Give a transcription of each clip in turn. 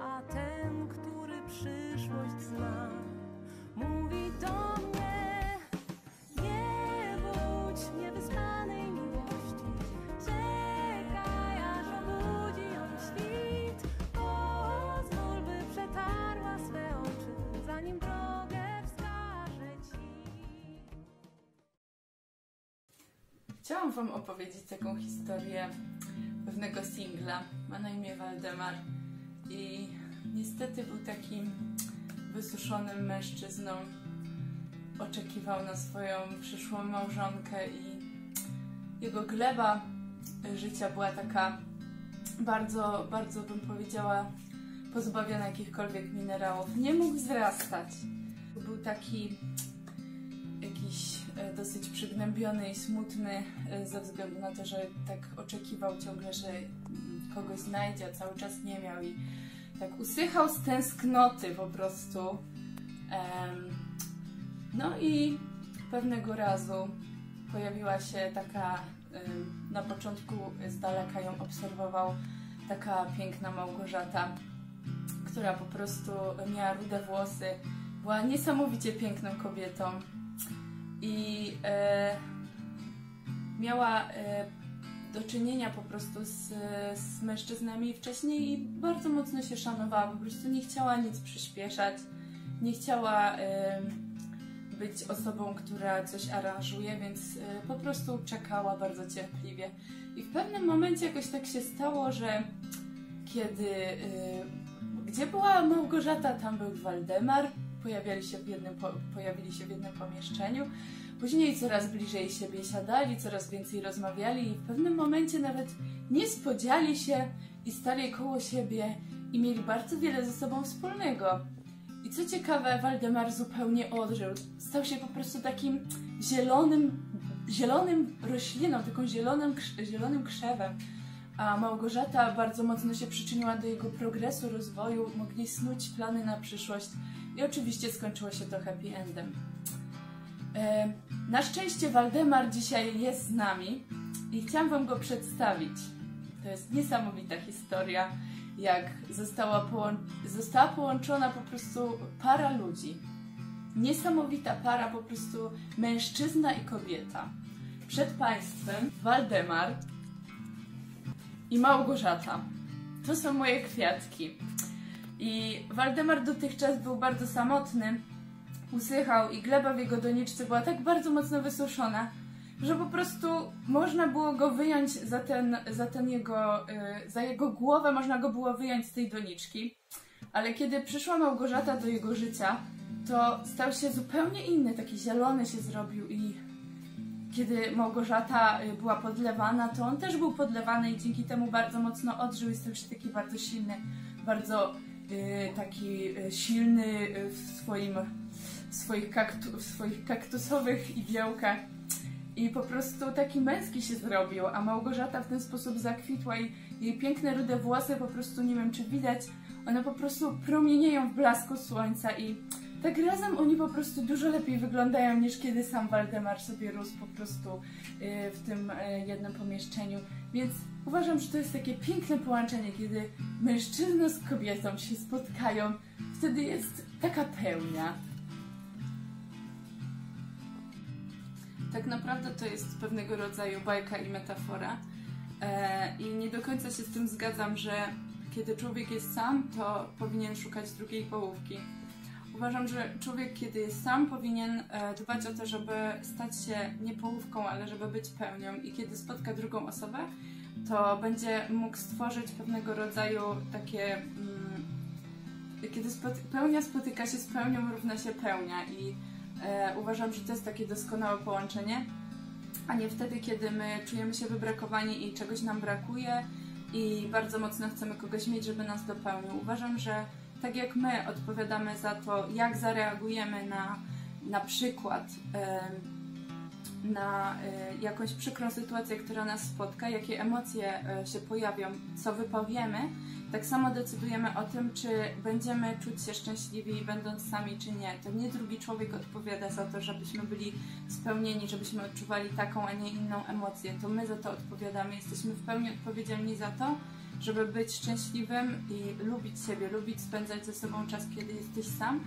A ten, który przyszłość zna, mówi do mnie: nie budź niewyspanej miłości, czekaj, aż obudzi ją świt. Pozwól, by przetarła swe oczy, zanim drogę wskaże ci. Chciałam wam opowiedzieć taką historię pewnego singla. Ma na imię Waldemar i niestety był takim wysuszonym mężczyzną. Oczekiwał na swoją przyszłą małżonkę i jego gleba życia była taka bardzo, bardzo, bym powiedziała, pozbawiona jakichkolwiek minerałów. Nie mógł wzrastać. Był taki jakiś dosyć przygnębiony i smutny ze względu na to, że tak oczekiwał ciągle, że kogoś znajdzie, a cały czas nie miał i tak usychał z tęsknoty po prostu. No i pewnego razu pojawiła się taka, na początku z daleka ją obserwował, taka piękna Małgorzata, która po prostu miała rude włosy, była niesamowicie piękną kobietą i miała do czynienia po prostu z mężczyznami wcześniej i bardzo mocno się szanowała, po prostu nie chciała nic przyspieszać, nie chciała być osobą, która coś aranżuje, więc po prostu czekała bardzo cierpliwie. I w pewnym momencie jakoś tak się stało, że kiedy gdzie była Małgorzata, tam był Waldemar, pojawili się w jednym pomieszczeniu. Później coraz bliżej siebie siadali, coraz więcej rozmawiali i w pewnym momencie nawet nie spodziali się i stali koło siebie i mieli bardzo wiele ze sobą wspólnego. I co ciekawe, Waldemar zupełnie odżył. Stał się po prostu takim zielonym rośliną, taką zielonym krzewem. A Małgorzata bardzo mocno się przyczyniła do jego progresu, rozwoju, mogli snuć plany na przyszłość i oczywiście skończyło się to happy endem. Na szczęście Waldemar dzisiaj jest z nami i chciałam wam go przedstawić. To jest niesamowita historia, jak została połączona po prostu para ludzi. Niesamowita para, po prostu mężczyzna i kobieta. Przed państwem Waldemar i Małgorzata. To są moje kwiatki. I Waldemar dotychczas był bardzo samotny, usychał i gleba w jego doniczce była tak bardzo mocno wysuszona, że po prostu można było go wyjąć za jego głowę, można go było wyjąć z tej doniczki. Ale kiedy przyszła Małgorzata do jego życia, to stał się zupełnie inny, taki zielony się zrobił i kiedy Małgorzata była podlewana, to on też był podlewany i dzięki temu bardzo mocno odżył i stał się taki bardzo silny, bardzo taki silny w swoich kaktusowych igiełkach i po prostu taki męski się zrobił, a Małgorzata w ten sposób zakwitła i jej piękne rude włosy po prostu, nie wiem czy widać, one po prostu promienieją w blasku słońca i tak razem oni po prostu dużo lepiej wyglądają niż kiedy sam Waldemar sobie rósł po prostu w tym jednym pomieszczeniu. Więc uważam, że to jest takie piękne połączenie, kiedy mężczyzna z kobietą się spotkają. Wtedy jest taka pełnia. Tak naprawdę to jest pewnego rodzaju bajka i metafora. I nie do końca się z tym zgadzam, że kiedy człowiek jest sam, to powinien szukać drugiej połówki. Uważam, że człowiek, kiedy jest sam, powinien dbać o to, żeby stać się nie połówką, ale żeby być pełnią. I kiedy spotka drugą osobę, to będzie mógł stworzyć pewnego rodzaju takie... Kiedy pełnia spotyka się z pełnią, równa się pełnia. I uważam, że to jest takie doskonałe połączenie, a nie wtedy, kiedy my czujemy się wybrakowani i czegoś nam brakuje i bardzo mocno chcemy kogoś mieć, żeby nas dopełnił. Uważam, że tak jak my odpowiadamy za to, jak zareagujemy na przykład na jakąś przykrą sytuację, która nas spotka, jakie emocje się pojawią, co wypowiemy, tak samo decydujemy o tym, czy będziemy czuć się szczęśliwi będąc sami, czy nie. To nie drugi człowiek odpowiada za to, żebyśmy byli spełnieni, żebyśmy odczuwali taką, a nie inną emocję. To my za to odpowiadamy. Jesteśmy w pełni odpowiedzialni za to, żeby być szczęśliwym i lubić siebie, lubić spędzać ze sobą czas, kiedy jesteś sam,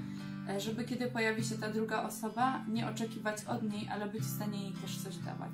żeby kiedy pojawi się ta druga osoba, nie oczekiwać od niej, ale być w stanie jej też coś dawać.